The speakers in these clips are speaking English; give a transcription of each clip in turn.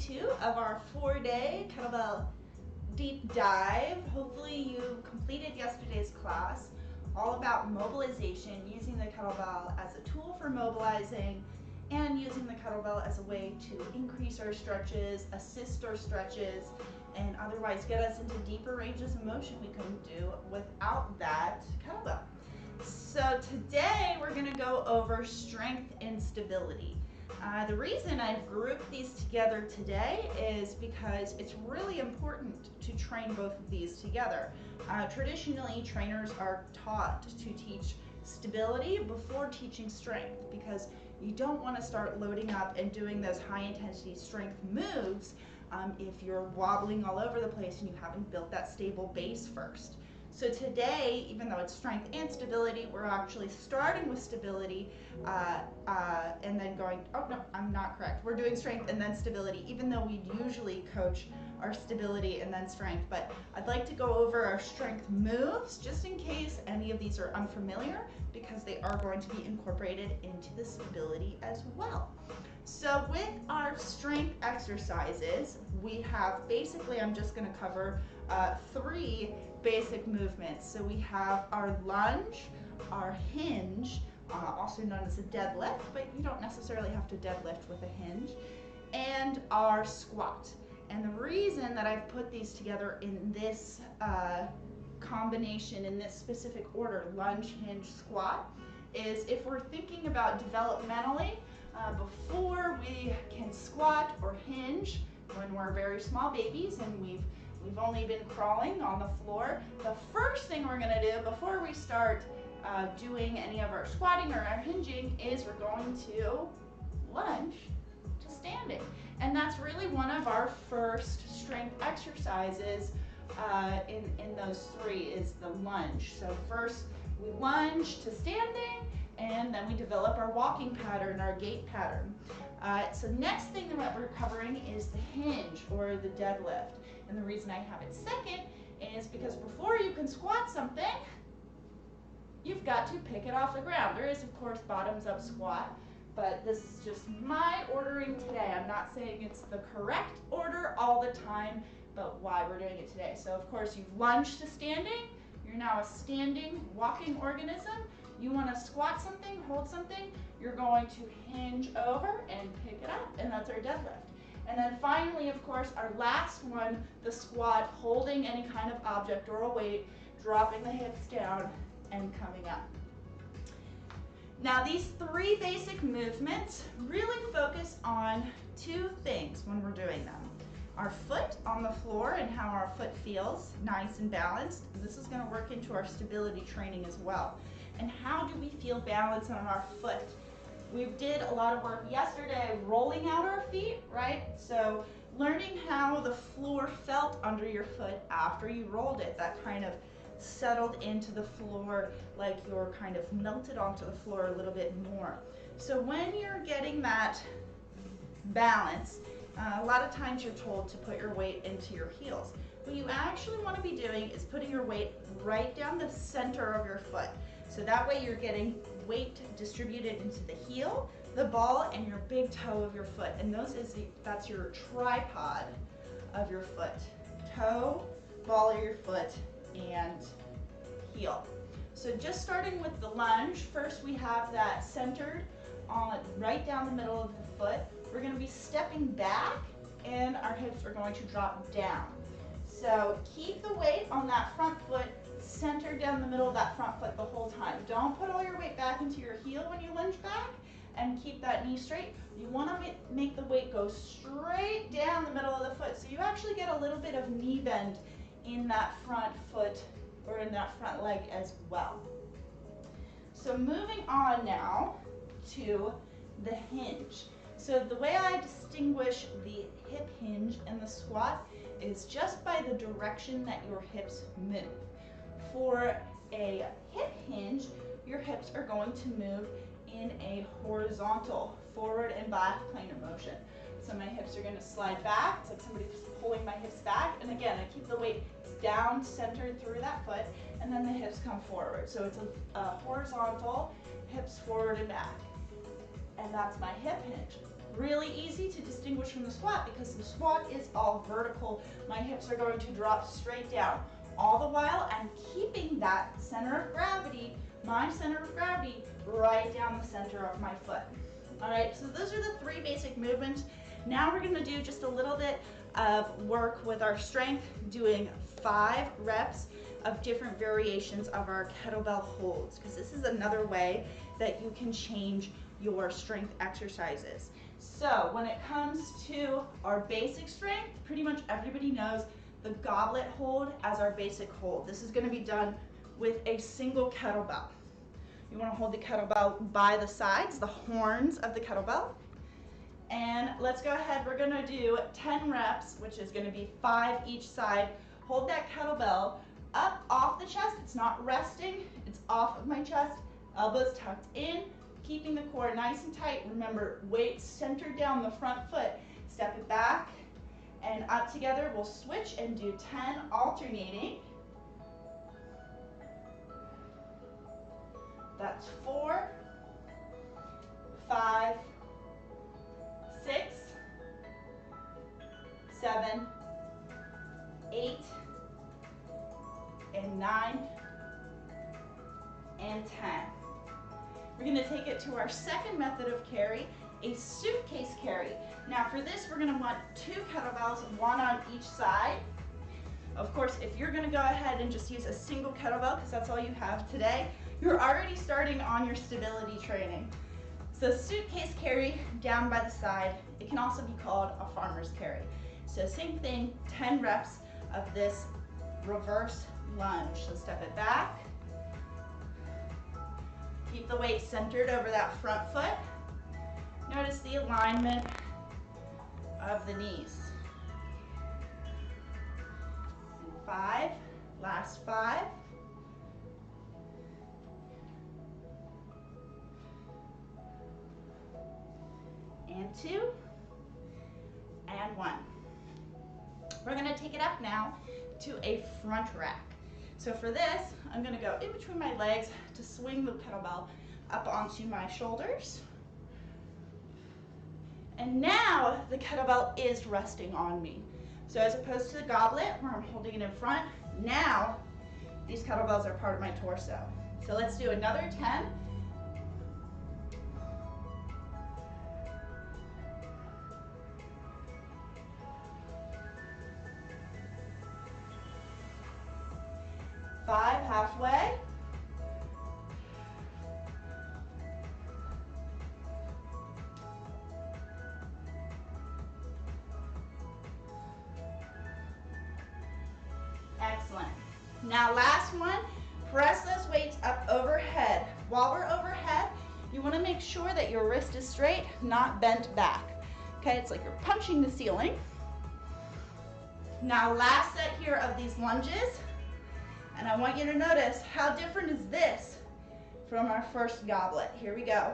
2 of our 4-day kettlebell deep dive. Hopefully you completed yesterday's class all about mobilization, using the kettlebell as a tool for mobilizing and using the kettlebell as a way to increase our stretches, assist our stretches, and otherwise get us into deeper ranges of motion we couldn't do without that kettlebell. So today we're going to go over strength and stability. The reason I've grouped these together today is because it's really important to train both of these together. Traditionally, trainers are taught to teach stability before teaching strength because you don't want to start loading up and doing those high intensity strength moves if you're wobbling all over the place and you haven't built that stable base first. So today, even though it's strength and stability, we're actually starting with stability and then going, oh no, I'm not correct. We're doing strength and then stability, even though we usually coach our stability and then strength. But I'd like to go over our strength moves just in case any of these are unfamiliar, because they are going to be incorporated into the stability as well. So with our strength exercises, we have basically, I'm just going to cover 3 basic movements. So we have our lunge, our hinge, also known as a deadlift, but you don't necessarily have to deadlift with a hinge, and our squat. And the reason that I've put these together in this combination, in this specific order, lunge, hinge, squat, is if we're thinking about developmentally, before we can squat or hinge, when we're very small babies and we've only been crawling on the floor, the first thing we're going to do before we start doing any of our squatting or our hinging is we're going to lunge to standing. And that's really one of our first strength exercises in those 3 is the lunge. So first we lunge to standing, and then we develop our walking pattern, our gait pattern. So next thing that we're covering is the hinge or the deadlift. And the reason I have it second is because before you can squat something, you've got to pick it off the ground. There is, of course, bottoms up squat, but this is just my ordering today. I'm not saying it's the correct order all the time, but why we're doing it today. So of course you've lunged to standing. You're now a standing walking organism. You want to squat something, hold something, you're going to hinge over and pick it up, and that's our deadlift. And then finally, of course, our last one, the squat, holding any kind of object or a weight, dropping the hips down and coming up. Now these 3 basic movements really focus on 2 things when we're doing them. Our foot on the floor and how our foot feels nice and balanced. This is going to work into our stability training as well. And how do we feel balanced on our foot? We did a lot of work yesterday rolling out our feet, right? So learning how the floor felt under your foot after you rolled it, that kind of settled into the floor, like you're kind of melted onto the floor a little bit more. So when you're getting that balance, a lot of times you're told to put your weight into your heels. What you actually want to be doing is putting your weight right down the center of your foot. So that way you're getting weight distributed into the heel, the ball, and your big toe of your foot. And that's your tripod of your foot. Toe, ball of your foot, and heel. So just starting with the lunge, first we have that centered on right down the middle of the foot. We're going to be stepping back and our hips are going to drop down. So keep the weight on that front foot centered down the middle of that front foot the whole time. Don't put all your weight back into your heel when you lunge back, and keep that knee straight. You want to make the weight go straight down the middle of the foot, so you actually get a little bit of knee bend in that front foot or in that front leg as well. So moving on now to the hinge. So the way I distinguish the hip hinge and the squat is just by the direction that your hips move. For a hip hinge, your hips are going to move in a horizontal, forward and back planar motion. So my hips are going to slide back. It's like somebody's pulling my hips back. And again, I keep the weight down, centered through that foot, and then the hips come forward. So it's a horizontal, hips forward and back. And that's my hip hinge. really easy to distinguish from the squat because the squat is all vertical. My hips are going to drop straight down. All the while, I'm keeping that center of gravity, my center of gravity, right down the center of my foot. All right, so those are the 3 basic movements. Now we're gonna do just a little bit of work with our strength, doing 5 reps of different variations of our kettlebell holds, because this is another way that you can change your strength exercises. So when it comes to our basic strength, pretty much everybody knows the goblet hold as our basic hold. This is going to be done with a single kettlebell. You want to hold the kettlebell by the sides, the horns of the kettlebell. And let's go ahead, we're going to do 10 reps, which is going to be 5 each side. Hold that kettlebell up off the chest. It's not resting, it's off of my chest. Elbows tucked in, keeping the core nice and tight. Remember, weight centered down the front foot. Step it back and up together. We'll switch and do 10 alternating. That's 4, 5, 6, 7, 8, and 9, and 10. We're going to take it to our second method of carry, a suitcase carry. Now for this, we're going to want 2 kettlebells, 1 on each side. Of course, if you're going to go ahead and just use a single kettlebell, because that's all you have today, you're already starting on your stability training. So suitcase carry down by the side. It can also be called a farmer's carry. So same thing, 10 reps of this reverse lunge. So step it back. Keep the weight centered over that front foot. Notice the alignment of the knees. And 5, last 5. And 2, and 1. We're going to take it up now to a front rack. So for this, I'm going to go in between my legs to swing the kettlebell up onto my shoulders. And now the kettlebell is resting on me. So as opposed to the goblet where I'm holding it in front, now these kettlebells are part of my torso. So let's do another 10. Five, halfway. Excellent. Now last one, press those weights up overhead. While we're overhead, you want to make sure that your wrist is straight, not bent back. Okay, it's like you're punching the ceiling. Now last set here of these lunges. And I want you to notice how different is this from our first goblet. Here we go.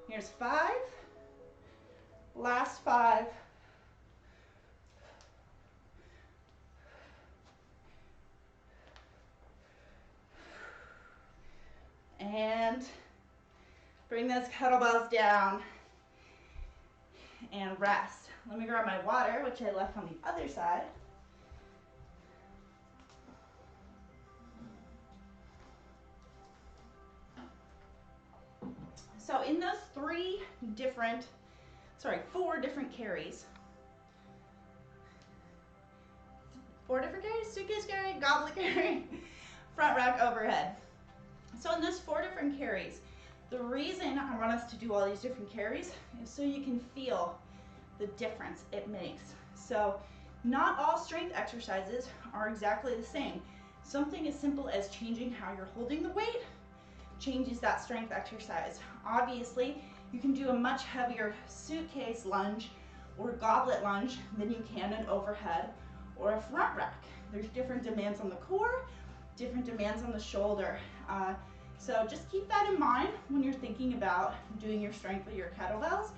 Here's 5, last 5. And bring those kettlebells down. And rest. Let me grab my water, which I left on the other side. So in those 4 different carries, 4 different carries, suitcase carry, goblet carry, front rack, overhead. So in those 4 different carries, the reason I want us to do all these different carries is so you can feel the difference it makes. So not all strength exercises are exactly the same. Something as simple as changing how you're holding the weight changes that strength exercise. Obviously, you can do a much heavier suitcase lunge or goblet lunge than you can an overhead or a front rack. There's different demands on the core, different demands on the shoulder. So just keep that in mind when you're thinking about doing your strength with your kettlebells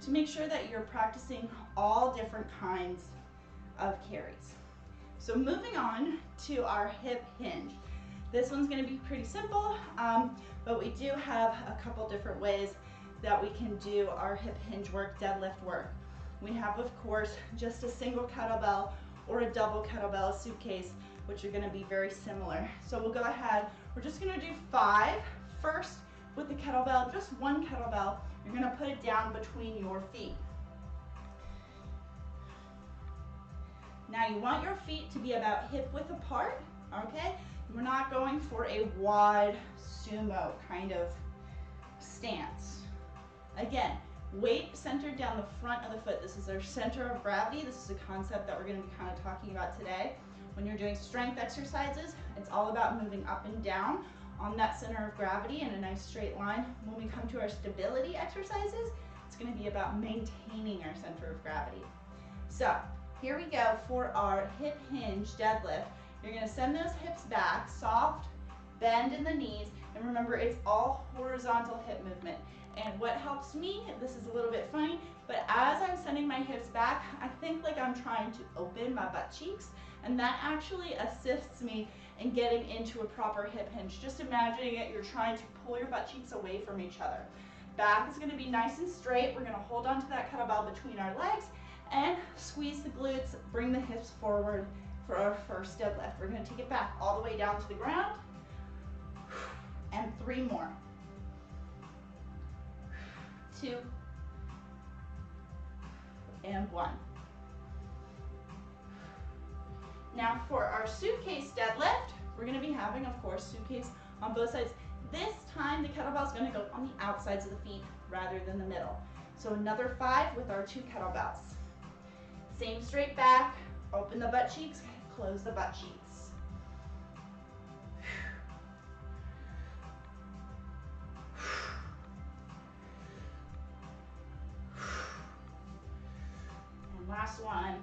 to make sure that you're practicing all different kinds of carries. So moving on to our hip hinge. This one's gonna be pretty simple, but we do have a couple different ways that we can do our hip hinge work, deadlift work. We have, of course, just a single kettlebell or a double kettlebell suitcase, which are gonna be very similar. So we'll go ahead, we're just gonna do 5. First, with the kettlebell, just one kettlebell, you're gonna put it down between your feet. Now you want your feet to be about hip width apart, okay? We're not going for a wide sumo kind of stance. Again, weight centered down the front of the foot. This is our center of gravity. This is a concept that we're going to be kind of talking about today. When you're doing strength exercises, it's all about moving up and down on that center of gravity in a nice straight line. When we come to our stability exercises, it's going to be about maintaining our center of gravity. So here we go for our hip hinge deadlift. You're going to send those hips back, soft bend in the knees, and remember it's all horizontal hip movement. And what helps me, this is a little bit funny, but as I'm sending my hips back, I think like I'm trying to open my butt cheeks, and that actually assists me in getting into a proper hip hinge. Just imagining it, you're trying to pull your butt cheeks away from each other. Back is gonna be nice and straight. We're gonna hold onto that kettlebell between our legs and squeeze the glutes, bring the hips forward for our first deadlift. We're gonna take it back all the way down to the ground, and 3 more. 2, and 1. Now for our suitcase deadlift, we're going to be having, of course, suitcase on both sides. This time the kettlebell is going to go on the outsides of the feet rather than the middle. So another 5 with our 2 kettlebells. Same straight back, open the butt cheeks, close the butt cheeks. Last one.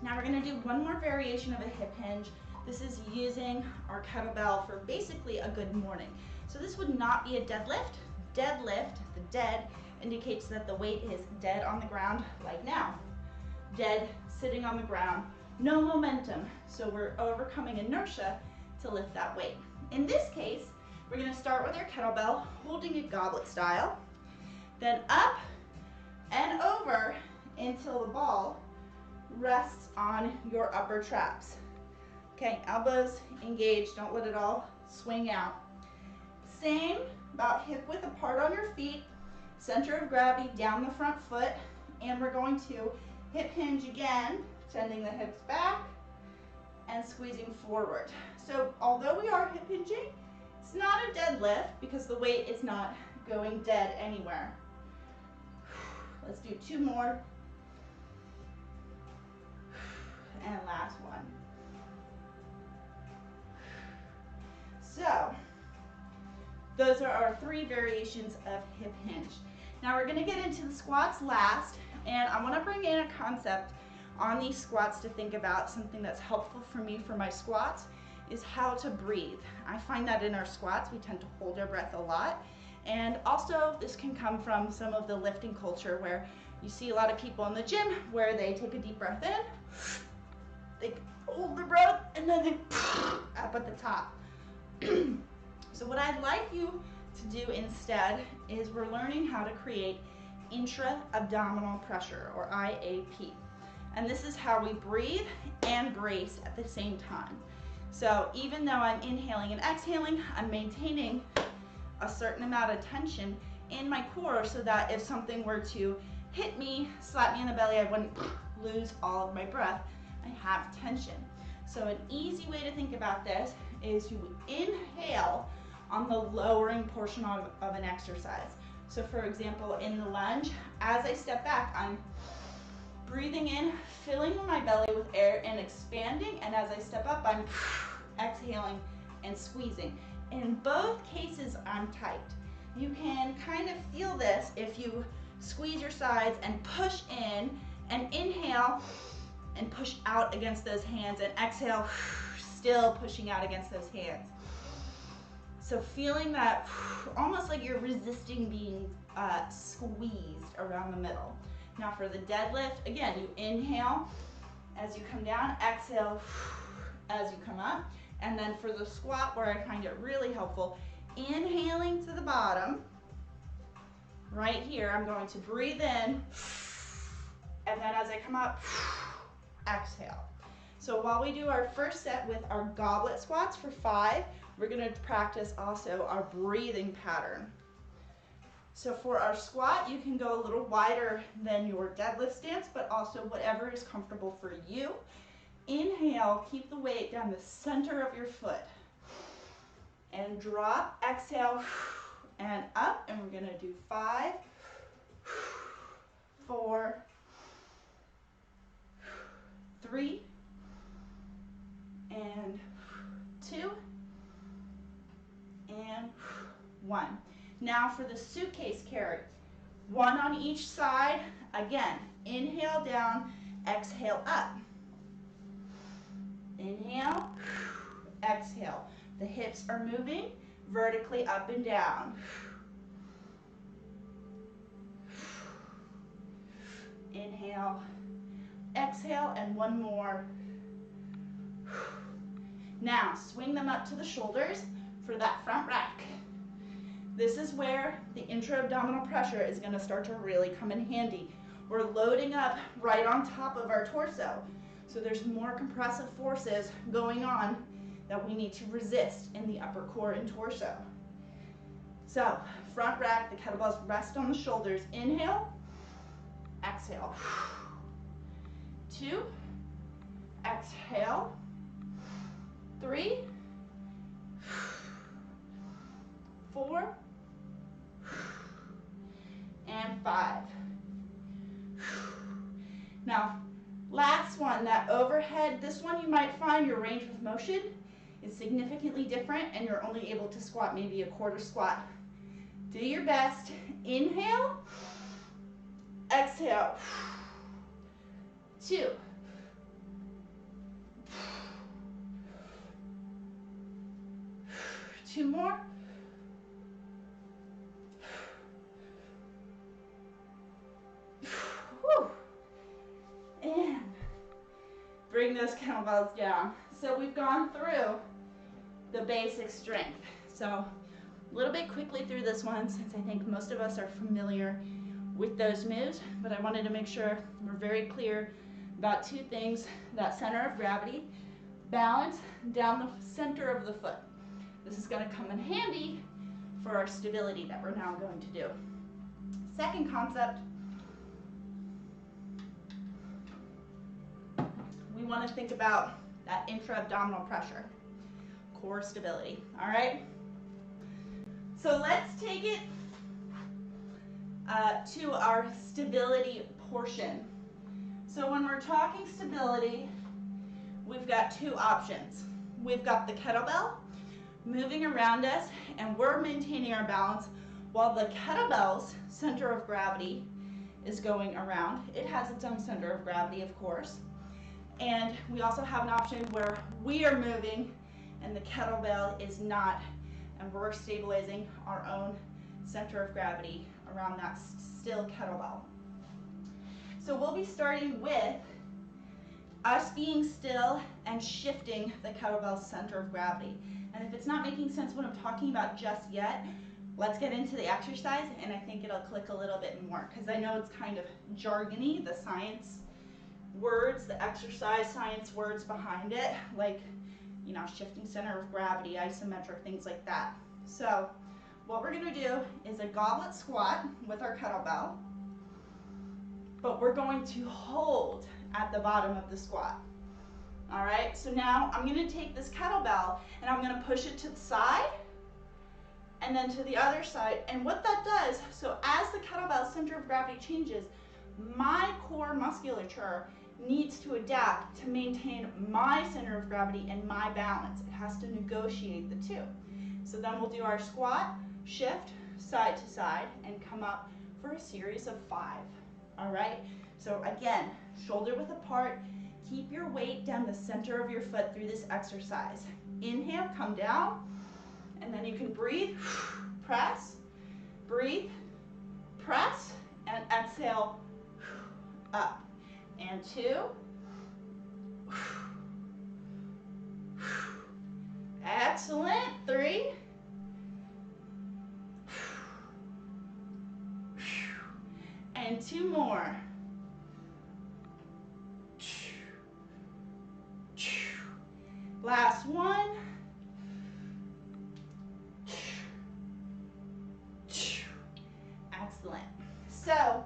Now we're going to do one more variation of a hip hinge. This is using our kettlebell for basically a good morning. So this would not be a deadlift. Deadlift, the dead, indicates that the weight is dead on the ground, like now. Dead, sitting on the ground, no momentum. So we're overcoming inertia to lift that weight. In this case, we're going to start with our kettlebell, holding it goblet style, then up and over until the ball rests on your upper traps. Okay, elbows engaged, don't let it all swing out. Same, about hip width apart on your feet, center of gravity down the front foot, and we're going to hip hinge again, sending the hips back and squeezing forward. So although we are hip hinging, it's not a deadlift because the weight is not going dead anywhere. Let's do 2 more. And last one. So, those are our 3 variations of hip hinge. Now we're gonna get into the squats last, and I wanna bring in a concept on these squats to think about. Something that's helpful for me for my squats is how to breathe. I find that in our squats, we tend to hold our breath a lot. And also, this can come from some of the lifting culture where you see a lot of people in the gym where they take a deep breath in, they hold their breath, and then they up at the top. So what I'd like you to do instead is we're learning how to create intra-abdominal pressure, or IAP. And this is how we breathe and brace at the same time. So even though I'm inhaling and exhaling, I'm maintaining a certain amount of tension in my core so that if something were to hit me, slap me in the belly, I wouldn't lose all of my breath. I have tension. So an easy way to think about this is you inhale on the lowering portion of an exercise. So for example, in the lunge, as I step back, I'm breathing in, filling my belly with air and expanding, and as I step up, I'm exhaling and squeezing. In both cases, I'm tight. You can kind of feel this if you squeeze your sides and push in, and inhale and push out against those hands, and exhale, still pushing out against those hands. So feeling that almost like you're resisting being squeezed around the middle. Now for the deadlift, again, you inhale as you come down, exhale, as you come up. And then for the squat, where I find it really helpful, inhaling to the bottom. Right here, I'm going to breathe in, and then as I come up, exhale. So while we do our first set with our goblet squats for 5, we're going to practice also our breathing pattern. So for our squat, you can go a little wider than your deadlift stance, but also whatever is comfortable for you. Inhale, keep the weight down the center of your foot. And drop, exhale, and up. And we're going to do 5, 4, 3, and 2, and 1. Now for the suitcase carry, 1 on each side. Again, inhale down, exhale up. Inhale, exhale. The hips are moving vertically up and down. Inhale, exhale, and 1 more. Now, swing them up to the shoulders for that front rack. This is where the intra-abdominal pressure is going to start to really come in handy. We're loading up right on top of our torso. So there's more compressive forces going on that we need to resist in the upper core and torso. So, front rack, the kettlebells rest on the shoulders. Inhale, exhale. 2, exhale. 3, 4, and 5. Now, last one, that overhead, this one you might find your range of motion is significantly different and you're only able to squat maybe a quarter squat. Do your best. Inhale, exhale. 2, 2 more. Whew. And bring those kettlebells down. So we've gone through the basic strength. So a little bit quickly through this one, since I think most of us are familiar with those moves, but I wanted to make sure we're very clear about 2 things: that center of gravity, balance down the center of the foot. This is going to come in handy for our stability that we're now going to do. Second concept, we want to think about that intra-abdominal pressure, core stability, all right? So let's take it to our stability portion. So when we're talking stability, we've got 2 options. We've got the kettlebell moving around us, and we're maintaining our balance while the kettlebell's center of gravity is going around. It has its own center of gravity, of course. And we also have an option where we are moving and the kettlebell is not, and we're stabilizing our own center of gravity around that still kettlebell. So we'll be starting with us being still and shifting the kettlebell's center of gravity. And if it's not making sense what I'm talking about just yet, let's get into the exercise and I think it'll click a little bit more, because I know it's kind of jargony, the science words, the exercise science words behind it, like, you know, shifting center of gravity, isometric, things like that. So what we're going to do is a goblet squat with our kettlebell, but we're going to hold at the bottom of the squat. All right, so now I'm going to take this kettlebell and I'm going to push it to the side and then to the other side. And what that does, so as the kettlebell center of gravity changes, my core musculature needs to adapt to maintain my center of gravity and my balance. It has to negotiate the 2. So then we'll do our squat, shift side to side, and come up for a series of 5. All right, so again, shoulder width apart. Keep your weight down the center of your foot through this exercise. Inhale, come down, and then you can breathe, press, breathe, press, and exhale, up. And 2, Excellent. 3. And 2 more. Last one. Excellent. So,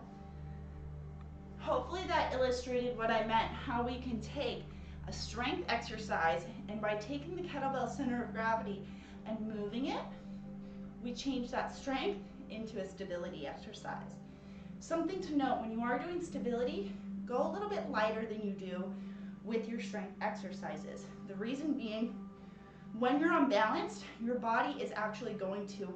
hopefully that illustrated what I meant, how we can take a strength exercise, and by taking the kettlebell center of gravity and moving it, we change that strength into a stability exercise. Something to note, when you are doing stability, go a little bit lighter than you do with your strength exercises. The reason being, when you're unbalanced, your body is actually going to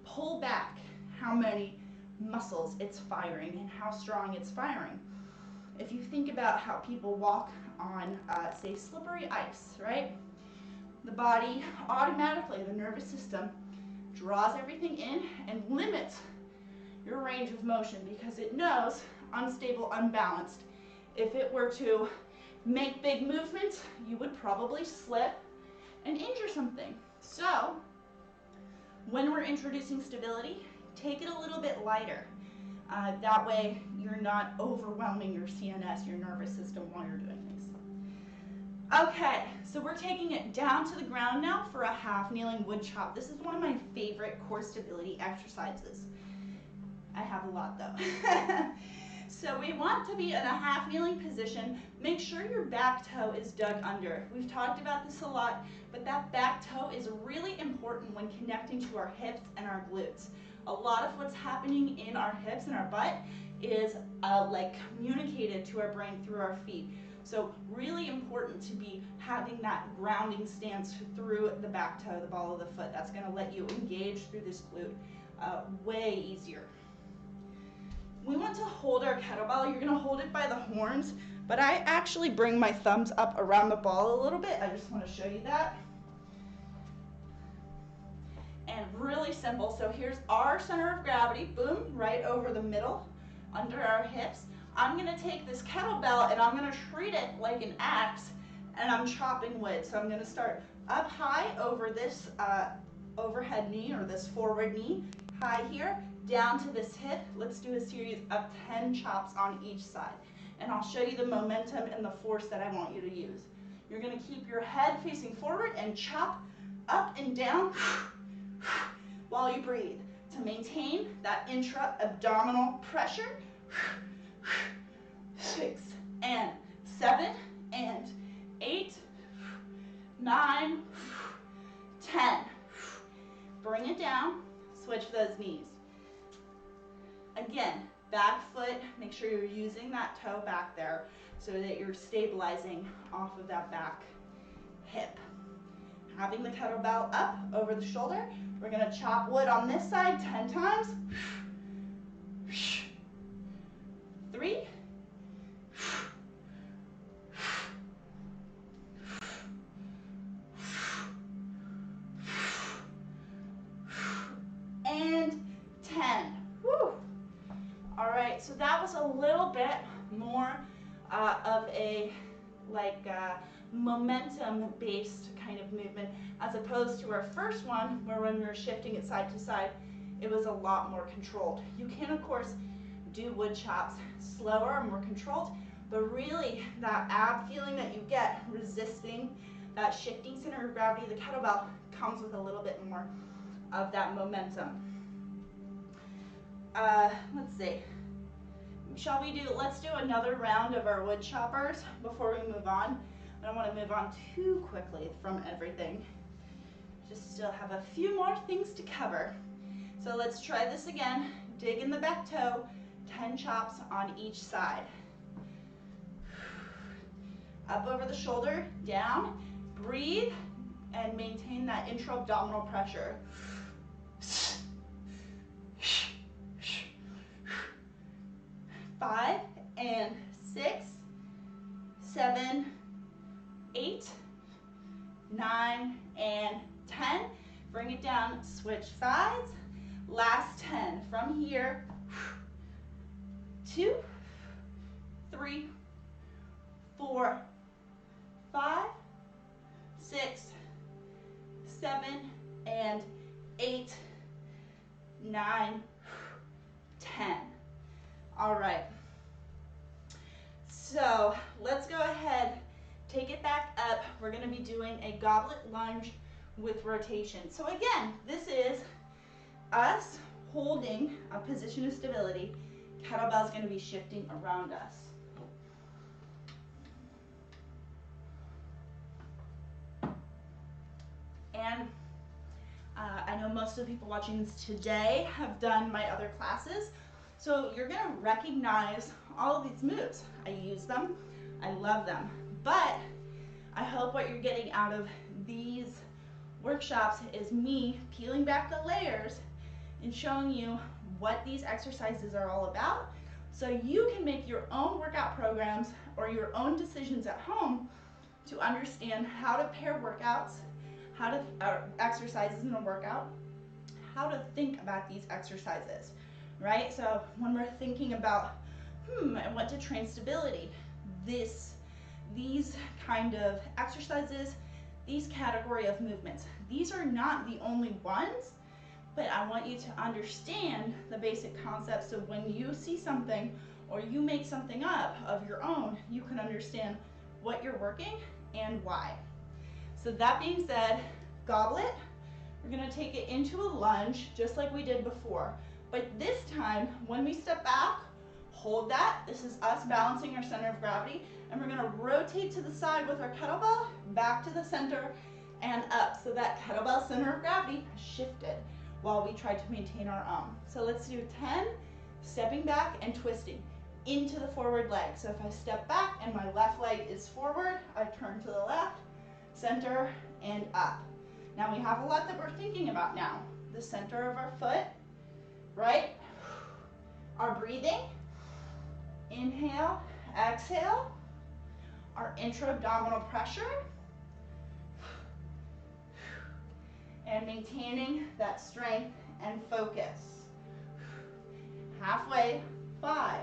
pull back how many muscles it's firing and how strong it's firing. If you think about how people walk on, say, slippery ice, right? The body automatically, the nervous system, draws everything in and limits your range of motion because it knows, unstable, unbalanced, if it were to make big movements, you would probably slip and injure something. So, when we're introducing stability, take it a little bit lighter. That way, you're not overwhelming your CNS, your nervous system, while you're doing things. Okay, so we're taking it down to the ground now for a half kneeling wood chop. This is one of my favorite core stability exercises. I have a lot though. So we want to be in a half kneeling position. Make sure your back toe is dug under. We've talked about this a lot, but that back toe is really important when connecting to our hips and our glutes. A lot of what's happening in our hips and our butt is like communicated to our brain through our feet. So really important to be having that grounding stance through the back toe, the ball of the foot. That's going to let you engage through this glute way easier. We want to hold our kettlebell. You're going to hold it by the horns, but I actually bring my thumbs up around the ball a little bit. I just want to show you that. And really simple. So here's our center of gravity, boom, right over the middle, under our hips. I'm going to take this kettlebell and I'm going to treat it like an axe, and I'm chopping wood. So I'm going to start up high over this overhead knee, or this forward knee, high here, down to this hip. Let's do a series of 10 chops on each side. And I'll show you the momentum and the force that I want you to use. You're going to keep your head facing forward and chop up and down while you breathe to maintain that intra-abdominal pressure. 6 and 7 and 8, 9, 10. Bring it down, switch those knees. Again, back foot, make sure you're using that toe back there so that you're stabilizing off of that back hip. Having the kettlebell up over the shoulder, we're going to chop wood on this side 10 times. 3, and 10. Woo. All right, so that was a little bit more of a momentum-based kind of movement, as opposed to our first one, where when we were shifting it side to side, it was a lot more controlled. You can, of course, do wood chops slower and more controlled, but really that ab feeling that you get resisting that shifting center of gravity, the kettlebell, comes with a little bit more of that momentum. Let's see. Let's do another round of our wood choppers before we move on. I don't want to move on too quickly from everything. Just still have a few more things to cover. So let's try this again. Dig in the back toe, 10 chops on each side. Up over the shoulder, down, breathe, and maintain that intra-abdominal pressure. 5 and 6, 7, 8, 9, and 10. Bring it down, switch sides. Last 10 from here. 2, 3, 4, 5, 6, 7, and 8, 9, 10. All right. So let's go ahead, take it back up. We're going to be doing a goblet lunge with rotation. So again, this is us holding a position of stability. Kettlebell is going to be shifting around us. And I know most of the people watching this today have done my other classes, so you're going to recognize all of these moves. I use them, I love them, but I hope what you're getting out of these workshops is me peeling back the layers and showing you what these exercises are all about, so you can make your own workout programs or your own decisions at home to understand how to pair workouts, how to exercises in a workout, how to think about these exercises, right? So when we're thinking about, I want to train stability, these kind of exercises, these category of movements, these are not the only ones, but I want you to understand the basic concepts, so when you see something or you make something up of your own, you can understand what you're working and why. So that being said, goblet, we're going to take it into a lunge just like we did before. But this time, when we step back, hold that. This is us balancing our center of gravity. And we're going to rotate to the side with our kettlebell, back to the center and up. So that kettlebell center of gravity has shifted while we try to maintain our own. So let's do 10, stepping back and twisting into the forward leg. So if I step back and my left leg is forward, I turn to the left, center, and up. Now we have a lot that we're thinking about now. The center of our foot, right? Our breathing, inhale, exhale, our intra-abdominal pressure, and maintaining that strength and focus. Halfway, 5.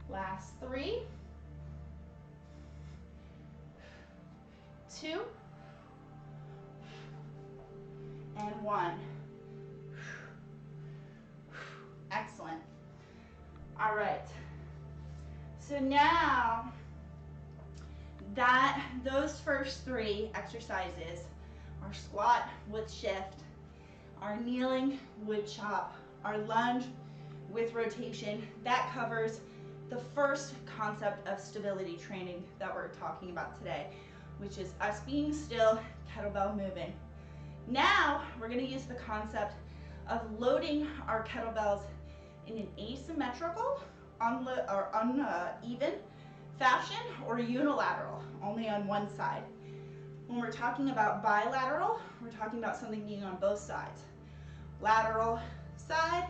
Last 3, 2, and 1. Excellent. All right. So now that those first 3 exercises, our squat with shift, our kneeling wood chop, our lunge with rotation, that covers the first concept of stability training that we're talking about today, which is us being still, kettlebell moving. Now we're going to use the concept of loading our kettlebells in an asymmetrical, uneven fashion, or unilateral, only on one side. When we're talking about bilateral, we're talking about something being on both sides. Lateral side,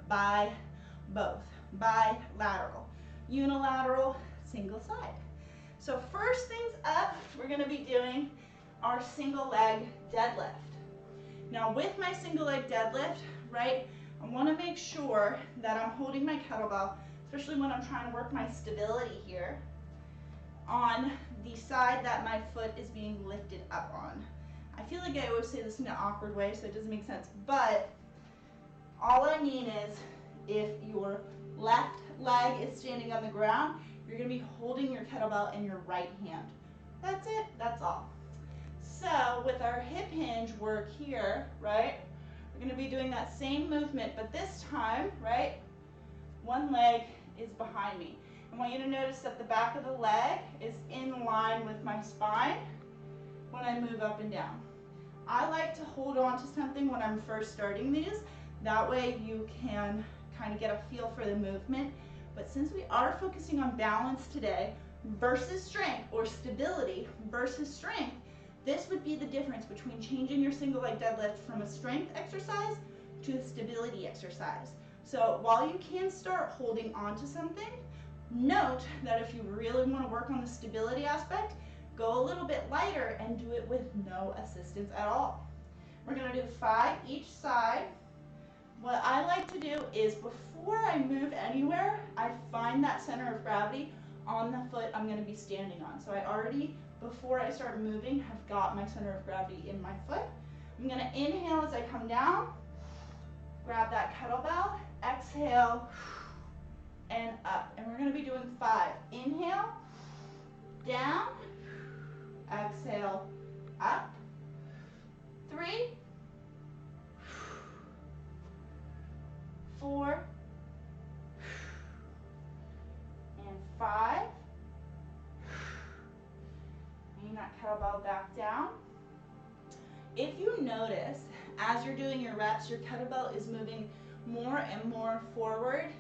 both. Bilateral. Unilateral, single side. So first things up, we're going to be doing our single leg deadlift. Now with my single leg deadlift, right, I want to make sure that I'm holding my kettlebell, especially when I'm trying to work my stability here, on the side that my foot is being lifted up on. I feel like I always say this in an awkward way, so it doesn't make sense, but all I mean is if your left leg is standing on the ground, you're going to be holding your kettlebell in your right hand. That's it, that's all. So with our hip hinge work here, right, we're going to be doing that same movement, but this time, right, one leg is behind me. I want you to notice that the back of the leg is in line with my spine when I move up and down. I like to hold on to something when I'm first starting these. That way you can kind of get a feel for the movement. But since we are focusing on balance today versus strength, or stability versus strength, this would be the difference between changing your single leg deadlift from a strength exercise to a stability exercise. So while you can start holding on to something, note that if you really want to work on the stability aspect, go a little bit lighter and do it with no assistance at all. We're going to do 5 each side. what I like to do is before I move anywhere, I find that center of gravity on the foot I'm going to be standing on. So I already, before I start moving, have got my center of gravity in my foot. I'm going to inhale as I come down, grab that kettlebell, exhale, and up. And we're going to be doing 5. Inhale, down, exhale, up, 3, 4, and 5. Bring that kettlebell back down. If you notice, as you're doing your reps, your kettlebell is moving more and more forward.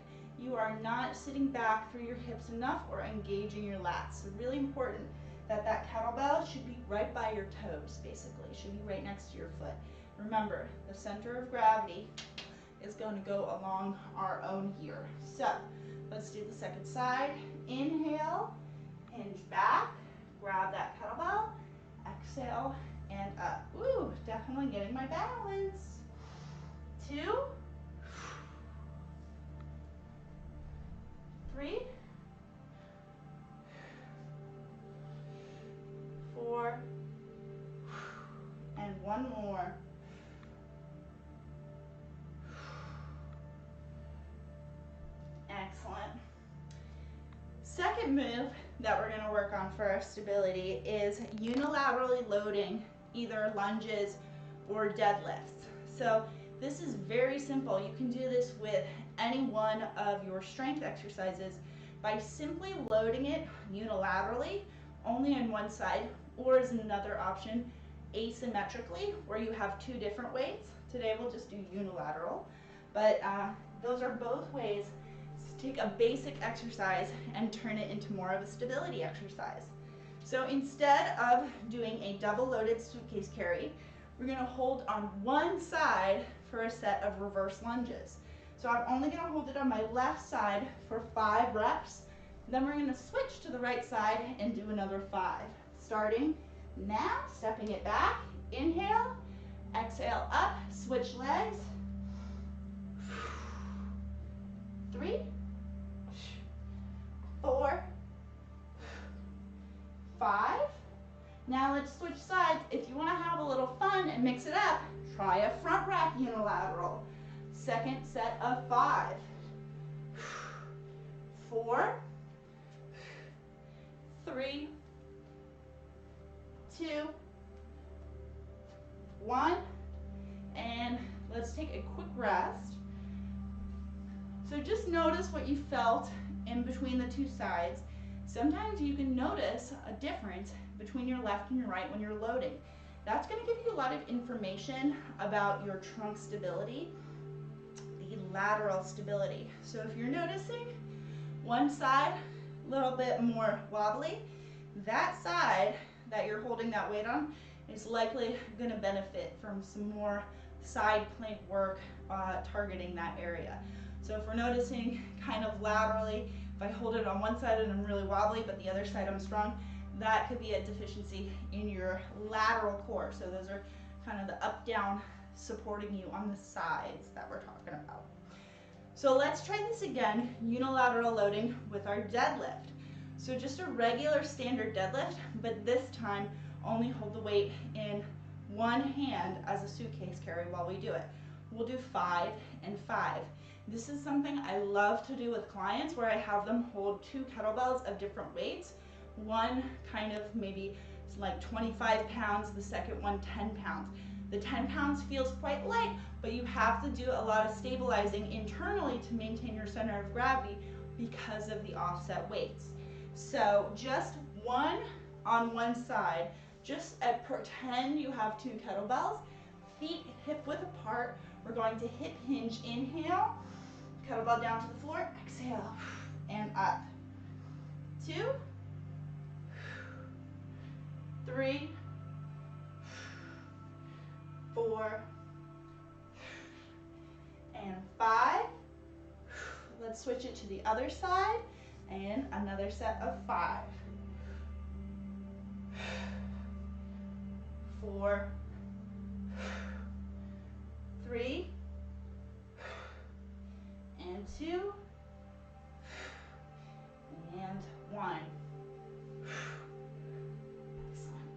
You are not sitting back through your hips enough or engaging your lats. So really important that that kettlebell should be right by your toes, basically. It should be right next to your foot. Remember, the center of gravity is going to go along our own here. So let's do the second side. Inhale, hinge back, grab that kettlebell, exhale, and up. Woo, definitely getting my balance. 2, 3, 4, and 1 more. Excellent. Second move that we're going to work on for our stability is unilaterally loading either lunges or deadlifts. So this is very simple. You can do this with any one of your strength exercises by simply loading it unilaterally, only on one side, or as another option, asymmetrically, where you have 2 different weights. Today we'll just do unilateral, but those are both ways to take a basic exercise and turn it into more of a stability exercise. So instead of doing a double loaded suitcase carry, we're going to hold on one side for a set of reverse lunges. So I'm only going to hold it on my left side for 5 reps. Then we're going to switch to the right side and do another 5. Starting now, stepping it back, inhale, exhale up, switch legs, 3, 4, 5. Now let's switch sides. If you want to have a little fun and mix it up, try a front rack unilateral. Second set of 5, 4, 3, 2, 1, and let's take a quick rest. So just notice what you felt in between the 2 sides. Sometimes you can notice a difference between your left and your right when you're loading. That's going to give you a lot of information about your trunk stability, the lateral stability. So if you're noticing one side a little bit more wobbly, that side that you're holding that weight on is likely going to benefit from some more side plank work targeting that area. So if we're noticing kind of laterally, if I hold it on one side and I'm really wobbly, but the other side I'm strong, that could be a deficiency in your lateral core. So those are kind of the up-down supporting you on the sides that we're talking about. So let's try this again, unilateral loading with our deadlift. So just a regular standard deadlift, but this time only hold the weight in one hand as a suitcase carry while we do it. We'll do 5 and 5. This is something I love to do with clients where I have them hold 2 kettlebells of different weights. One kind of maybe like 25 pounds, the second one 10 pounds. The 10 pounds feels quite light, but you have to do a lot of stabilizing internally to maintain your center of gravity because of the offset weights. So just one on one side, just pretend you have 2 kettlebells, feet hip width apart. We're going to hip hinge, inhale, kettlebell down to the floor, exhale, and up. 2, 3, 4, and 5. Let's switch it to the other side, and another set of 5. 4, 3, and 2, and 1. Excellent.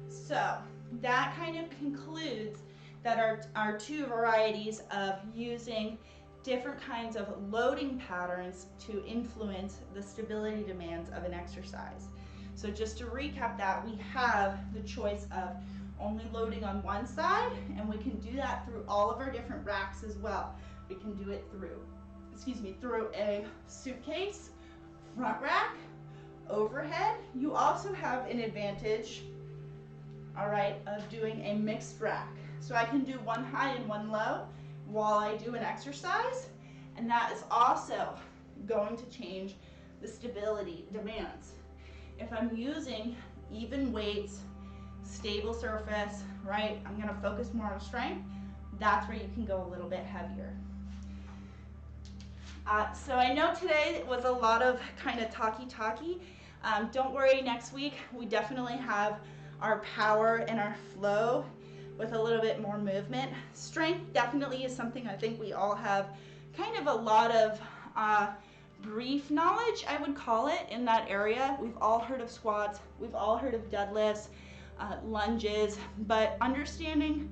So that kind of concludes that our 2 varieties of using different kinds of loading patterns to influence the stability demands of an exercise. So just to recap that, we have the choice of only loading on one side, and we can do that through all of our different racks as well. We can do it through a suitcase, front rack, overhead. You also have an advantage, all right, of doing a mixed rack. So I can do one high and one low while I do an exercise, and that is also going to change the stability demands. If I'm using even weights, stable surface, right, I'm gonna focus more on strength, that's where you can go a little bit heavier. So I know today was a lot of kind of talky. Don't worry, next week we definitely have our power and our flow with a little bit more movement. Strength definitely is something I think we all have kind of a lot of brief knowledge, I would call it, in that area. We've all heard of squats, we've all heard of deadlifts, lunges, but understanding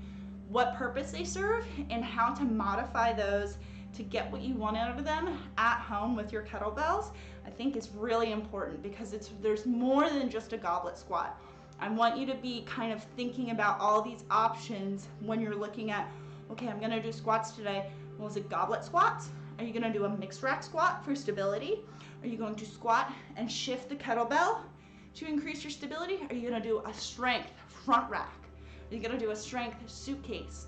what purpose they serve and how to modify those to get what you want out of them at home with your kettlebells, I think is really important, because there's more than just a goblet squat. I want you to be kind of thinking about all these options when you're looking at, okay, I'm gonna do squats today. Well, is it goblet squats? Are you gonna do a mixed rack squat for stability? Are you going to squat and shift the kettlebell to increase your stability? Are you gonna do a strength front rack? Are you gonna do a strength suitcase?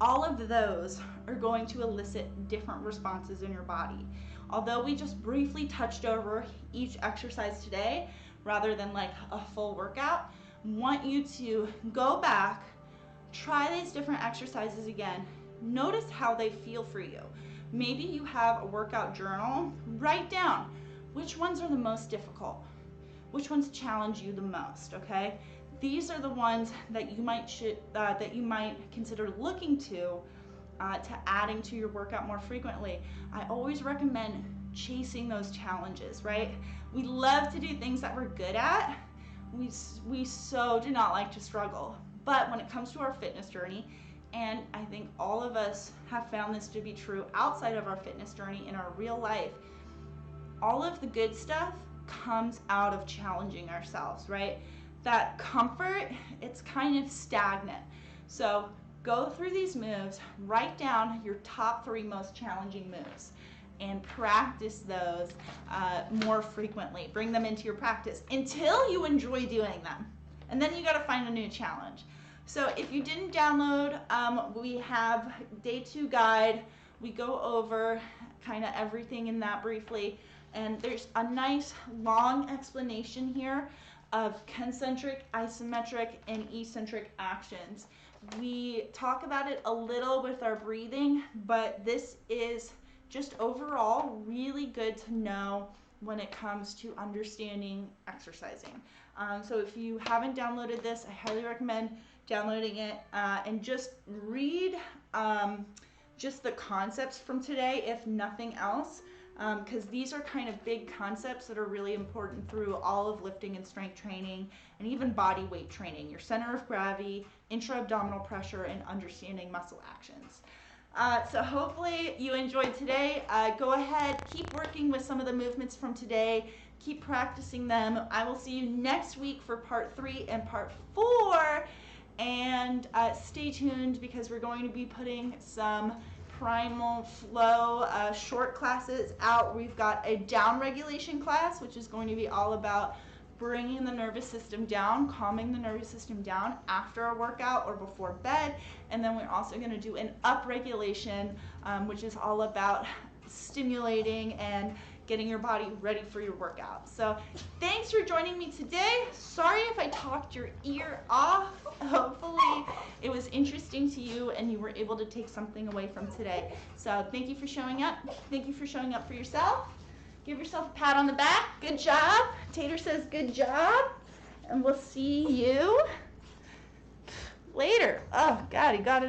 All of those are going to elicit different responses in your body. Although we just briefly touched over each exercise today, rather than like a full workout, I want you to go back, try these different exercises again, notice how they feel for you. Maybe you have a workout journal, write down which ones are the most difficult, which ones challenge you the most, okay? These are the ones that you might consider looking to adding to your workout more frequently. I always recommend chasing those challenges, right? We love to do things that we're good at. We so do not like to struggle. But when it comes to our fitness journey, and I think all of us have found this to be true outside of our fitness journey in our real life, all of the good stuff comes out of challenging ourselves, right? That comfort, it's kind of stagnant. So go through these moves, write down your top 3 most challenging moves, and practice those more frequently. Bring them into your practice until you enjoy doing them. And then you gotta find a new challenge. So if you didn't download, we have day 2 guide. We go over kind of everything in that briefly. And there's a nice long explanation here of concentric, isometric, and eccentric actions. We talk about it a little with our breathing, but this is just overall really good to know when it comes to understanding exercising. So if you haven't downloaded this, I highly recommend downloading it and just read just the concepts from today, if nothing else, because these are kind of big concepts that are really important through all of lifting and strength training and even body weight training, your center of gravity, intra-abdominal pressure, and understanding muscle actions. So hopefully you enjoyed today. Go ahead, keep working with some of the movements from today, keep practicing them. I will see you next week for part 3 and part 4, and stay tuned because we're going to be putting some primal flow short classes out. We've got a down regulation class, which is going to be all about bringing the nervous system down, calming the nervous system down after a workout or before bed. And then we're also going to do an up regulation, which is all about stimulating and getting your body ready for your workout. So thanks for joining me today. Sorry if I talked your ear off. Hopefully it was interesting to you and you were able to take something away from today. So thank you for showing up. Thank you for showing up for yourself. Give yourself a pat on the back. Good job. Tater says good job. And we'll see you later. Oh God, he got it.